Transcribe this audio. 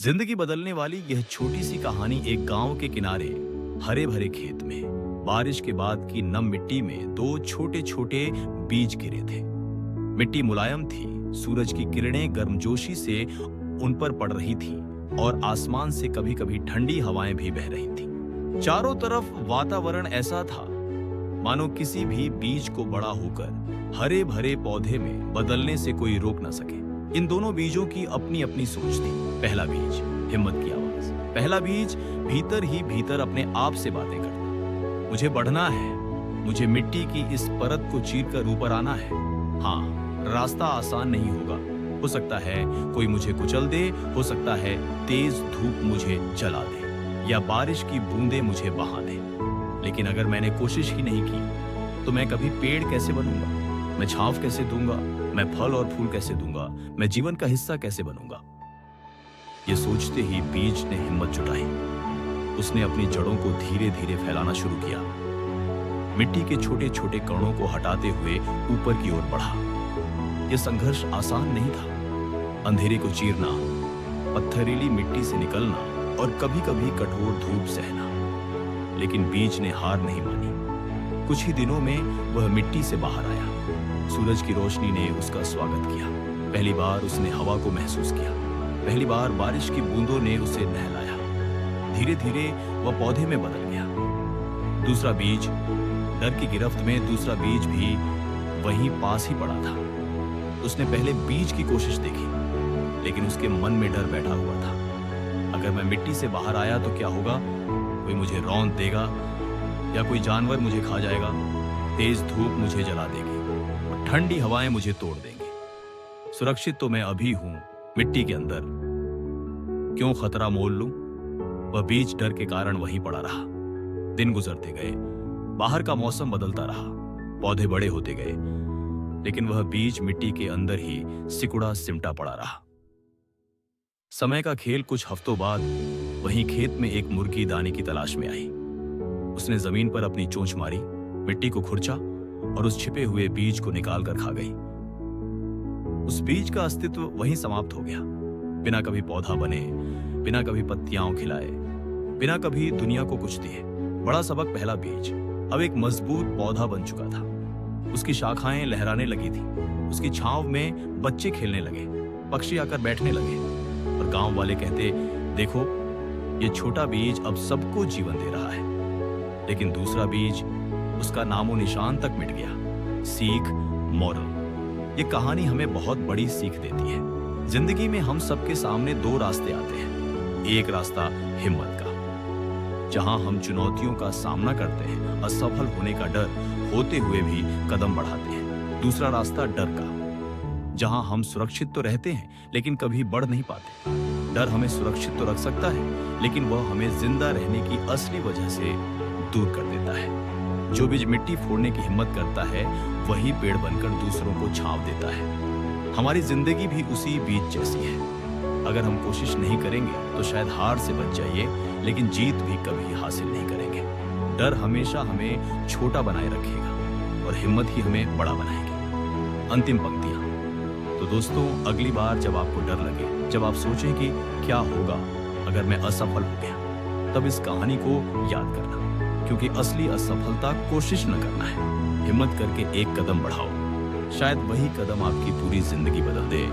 जिंदगी बदलने वाली यह छोटी सी कहानी एक गांव के किनारे हरे भरे खेत में बारिश के बाद की नम मिट्टी में दो छोटे छोटे बीज गिरे थे। मिट्टी मुलायम थी, सूरज की किरणें गर्मजोशी से उन पर पड़ रही थी और आसमान से कभी कभी ठंडी हवाएं भी बह रही थी। चारों तरफ वातावरण ऐसा था मानो किसी भी बीज को बड़ा होकर हरे भरे पौधे में बदलने से कोई रोक न सके। इन दोनों बीजों की अपनी अपनी सोच थी। पहला बीज हिम्मत की आवाज। पहला बीज भीतर ही भीतर अपने आप से बातें करता, मुझे बढ़ना है, मुझे मिट्टी की इस परत को चीरकर ऊपर आना है। हाँ, रास्ता आसान नहीं होगा, हो सकता है कोई मुझे कुचल दे, हो सकता है तेज धूप मुझे जला दे या बारिश की बूंदें मुझे बहा दे, लेकिन अगर मैंने कोशिश ही नहीं की तो मैं कभी पेड़ कैसे बनूंगा, मैं छांव कैसे दूंगा, मैं फल और फूल कैसे दूंगा, मैं जीवन का हिस्सा कैसे बनूंगा। ये सोचते ही बीज ने हिम्मत जुटाई। उसने अपनी जड़ों को धीरे धीरे फैलाना शुरू किया। मिट्टी के छोटे छोटे कणों को हटाते हुए ऊपर की ओर बढ़ा। यह संघर्ष आसान नहीं था। अंधेरे को चीरना, पत्थरीली मिट्टी से निकलना और कभी कभी कठोर धूप सहना, लेकिन बीज ने हार नहीं मानी। कुछ ही दिनों में वह मिट्टी से बाहर आया। सूरज की रोशनी ने उसका स्वागत किया। पहली बार उसने हवा को महसूस किया। पहली बार बारिश की बूंदों ने उसे नहलाया। धीरे धीरे वह पौधे में बदल गया। दूसरा बीज, डर की गिरफ्त में दूसरा बीज भी वहीं पास ही पड़ा था। उसने पहले बीज की कोशिश देखी, लेकिन उसके मन में डर बैठा हुआ था। अगर मैं मिट्टी से बाहर आया तो क्या होगा? कोई मुझे रौंद देगा या कोई जानवर मुझे खा जाएगा, तेज धूप मुझे जला देगी और ठंडी हवाएं मुझे तोड़ देंगी। सुरक्षित तो मैं अभी हूं, मिट्टी के अंदर, क्यों खतरा मोल लूं? वह बीज डर के कारण वहीं पड़ा रहा। दिन गुजरते गए, बाहर का मौसम बदलता रहा, पौधे बड़े होते गए, लेकिन वह बीज मिट्टी के अंदर ही सिकुड़ा सिमटा पड़ा रहा। समय का खेल कुछ हफ्तों बाद वहीं खेत में एक मुर्गी दाने की तलाश में आई। उसने जमीन पर अपनी चोंच मारी, मिट्टी को खुरचा और उस छिपे हुए बीज को निकाल कर खा गई। उस बीज का अस्तित्व वहीं समाप्त हो गया। बिना कभी पौधा बने, बिना कभी पत्तियां खिलाए, बिना कभी दुनिया को कुछ दिए। बड़ा सबक पहला बीज अब एक मजबूत पौधा बन चुका था। उसकी शाखाएं लहराने लगी थी। उसकी छांव में बच्चे खेलने लगे, पक्षी आकर बैठने लगे और गांव वाले कहते, देखो ये छोटा बीज अब सबको जीवन दे रहा है। लेकिन दूसरा बीज, उसका नामो निशान तक मिट गया। सीख, मॉरल। ये कहानी हमें बहुत बड़ी सीख देती है। जिंदगी में हम सबके सामने दो रास्ते आते हैं। एक रास्ता हिम्मत का, जहां हम चुनौतियों का सामना करते हैं, असफल होने का डर होते हुए भी कदम बढ़ाते हैं। दूसरा रास्ता डर का, जहां हम सुरक्षित तो रहते हैं लेकिन कभी बढ़ नहीं पाते। डर हमें सुरक्षित तो रख सकता है, लेकिन वह हमें जिंदा रहने की असली वजह से दूर कर देता है। जो बीज मिट्टी फोड़ने की हिम्मत करता है, वही पेड़ बनकर दूसरों को छांव देता है। हमारी जिंदगी भी उसी बीज जैसी है। अगर हम कोशिश नहीं करेंगे तो शायद हार से बच जाइए, लेकिन जीत भी कभी हासिल नहीं करेंगे। डर हमेशा हमें छोटा बनाए रखेगा और हिम्मत ही हमें बड़ा बनाएगी। अंतिम पंक्तियां। तो दोस्तों, अगली बार जब आपको डर लगे, जब आप सोचें कि क्या होगा अगर मैं असफल हो गया, तब इस कहानी को याद करना, क्योंकि असली असफलता कोशिश न करना है। हिम्मत करके एक कदम बढ़ाओ, शायद वही कदम आपकी पूरी जिंदगी बदल दे।